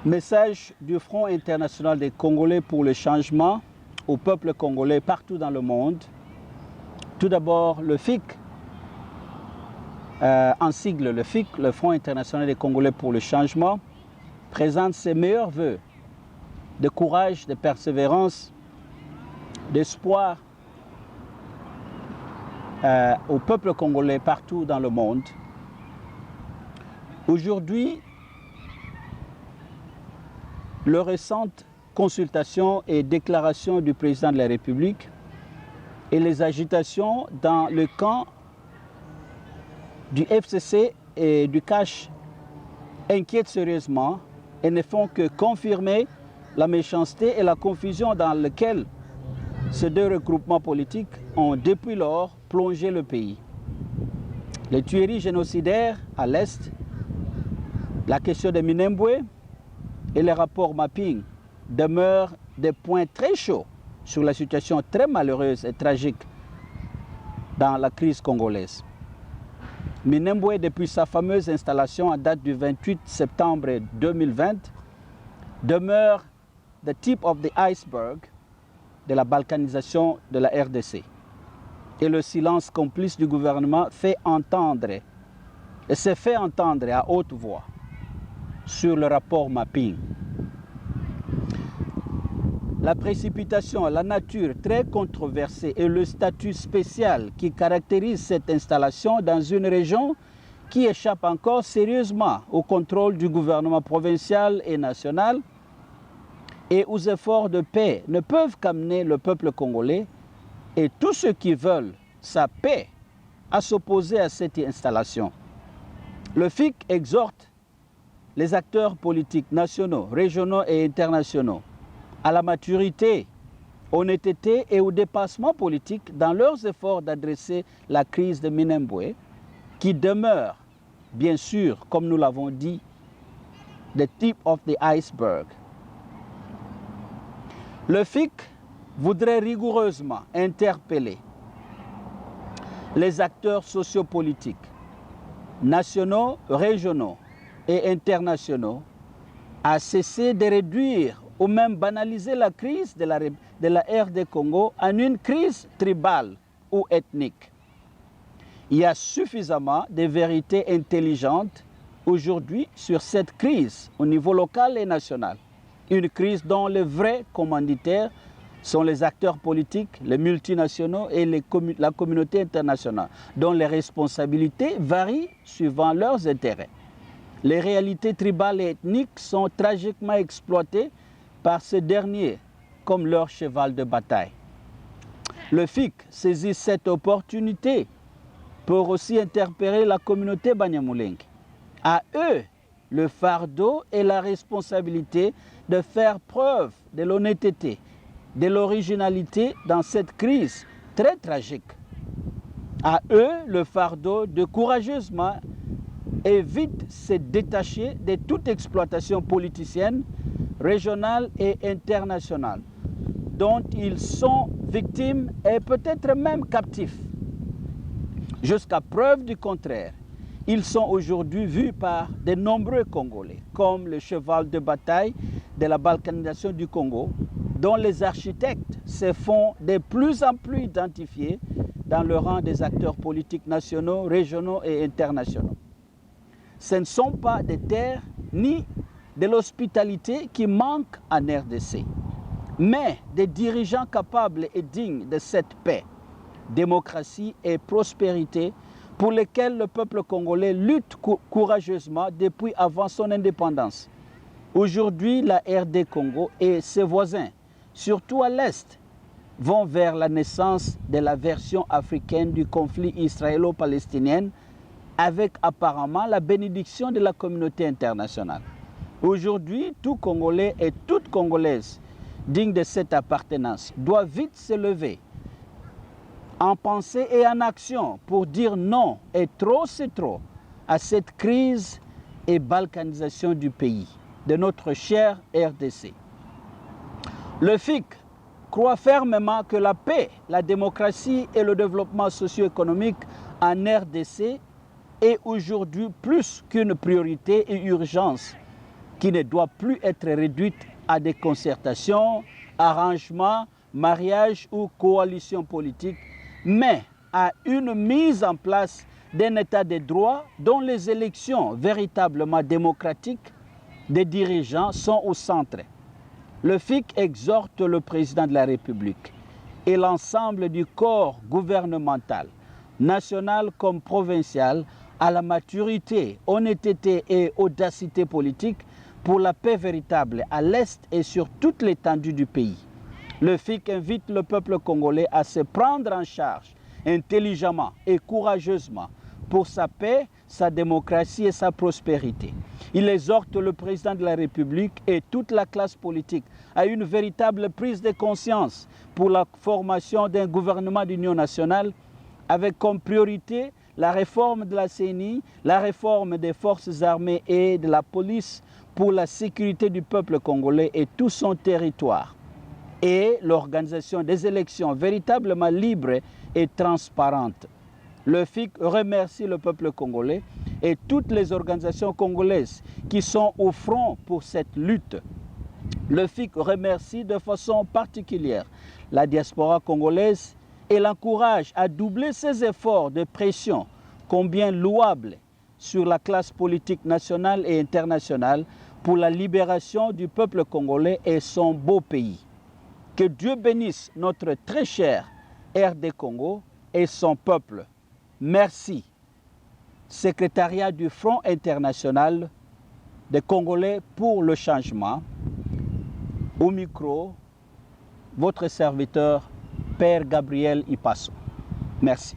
Message du Front international des Congolais pour le changement au peuple congolais partout dans le monde. Tout d'abord, le FIC, en sigle le FIC, le Front international des Congolais pour le changement, présente ses meilleurs vœux de courage, de persévérance, d'espoir au peuple congolais partout dans le monde. Aujourd'hui, les récentes consultations et déclarations du président de la République et les agitations dans le camp du FCC et du CACH inquiètent sérieusement et ne font que confirmer la méchanceté et la confusion dans laquelle ces deux regroupements politiques ont depuis lors plongé le pays. Les tueries génocidaires à l'Est, la question de Minembwe et les rapports mapping demeurent des points très chauds sur la situation très malheureuse et tragique dans la crise congolaise. Minembwe, depuis sa fameuse installation en date du 28 septembre 2020, demeure the tip of the iceberg de la balkanisation de la RDC. Et le silence complice du gouvernement s'est fait entendre à haute voix sur le rapport mapping. La précipitation, la nature très controversée et le statut spécial qui caractérise cette installation dans une région qui échappe encore sérieusement au contrôle du gouvernement provincial et national et aux efforts de paix ne peuvent qu'amener le peuple congolais et tous ceux qui veulent sa paix à s'opposer à cette installation. Le FIC exhorte les acteurs politiques nationaux, régionaux et internationaux à la maturité, honnêteté et au dépassement politique dans leurs efforts d'adresser la crise de Minembwe, qui demeure, bien sûr, comme nous l'avons dit, the tip of the iceberg. Le FIC voudrait rigoureusement interpeller les acteurs sociopolitiques, nationaux, régionaux et internationaux à cesser de réduire ou même banaliser la crise de la RD Congo en une crise tribale ou ethnique. Il y a suffisamment de vérités intelligentes aujourd'hui sur cette crise au niveau local et national. Une crise dont les vrais commanditaires sont les acteurs politiques, les multinationaux et la communauté internationale, dont les responsabilités varient suivant leurs intérêts. Les réalités tribales et ethniques sont tragiquement exploitées par ces derniers comme leur cheval de bataille. Le FIC saisit cette opportunité pour aussi interpeller la communauté Banyamulenge. À eux le fardeau et la responsabilité de faire preuve de l'honnêteté, de l'originalité dans cette crise très tragique. À eux le fardeau de courageusement et vite se détacher de toute exploitation politicienne, régionale et internationale, dont ils sont victimes et peut-être même captifs. Jusqu'à preuve du contraire, ils sont aujourd'hui vus par de nombreux Congolais, comme le cheval de bataille de la balkanisation du Congo, dont les architectes se font de plus en plus identifiés dans le rang des acteurs politiques nationaux, régionaux et internationaux. Ce ne sont pas des terres ni de l'hospitalité qui manquent en RDC, mais des dirigeants capables et dignes de cette paix, démocratie et prospérité pour lesquels le peuple congolais lutte courageusement depuis avant son indépendance. Aujourd'hui, la RD Congo et ses voisins, surtout à l'Est, vont vers la naissance de la version africaine du conflit israélo-palestinien avec apparemment la bénédiction de la communauté internationale. Aujourd'hui, tout Congolais et toute Congolaise digne de cette appartenance doit vite se lever en pensée et en action pour dire non et trop c'est trop à cette crise et balkanisation du pays, de notre chère RDC. Le FIC croit fermement que la paix, la démocratie et le développement socio-économique en RDC est aujourd'hui plus qu'une priorité et urgence qui ne doit plus être réduite à des concertations, arrangements, mariages ou coalitions politiques, mais à une mise en place d'un état de droit dont les élections véritablement démocratiques des dirigeants sont au centre. Le FIC exhorte le président de la République et l'ensemble du corps gouvernemental, national comme provincial, à la maturité, honnêteté et audacité politique pour la paix véritable à l'Est et sur toute l'étendue du pays. Le FIC invite le peuple congolais à se prendre en charge intelligemment et courageusement pour sa paix, sa démocratie et sa prospérité. Il exhorte le président de la République et toute la classe politique à une véritable prise de conscience pour la formation d'un gouvernement d'union nationale avec comme priorité la réforme de la CENI, la réforme des forces armées et de la police pour la sécurité du peuple congolais et tout son territoire, et l'organisation des élections véritablement libres et transparentes. Le FIC remercie le peuple congolais et toutes les organisations congolaises qui sont au front pour cette lutte. Le FIC remercie de façon particulière la diaspora congolaise et l'encourage à doubler ses efforts de pression, combien louables, sur la classe politique nationale et internationale pour la libération du peuple congolais et son beau pays. Que Dieu bénisse notre très cher RD Congo et son peuple. Merci. Secrétariat du Front international des Congolais pour le changement. Au micro, votre serviteur, Père Gabriel Ipasso. Merci.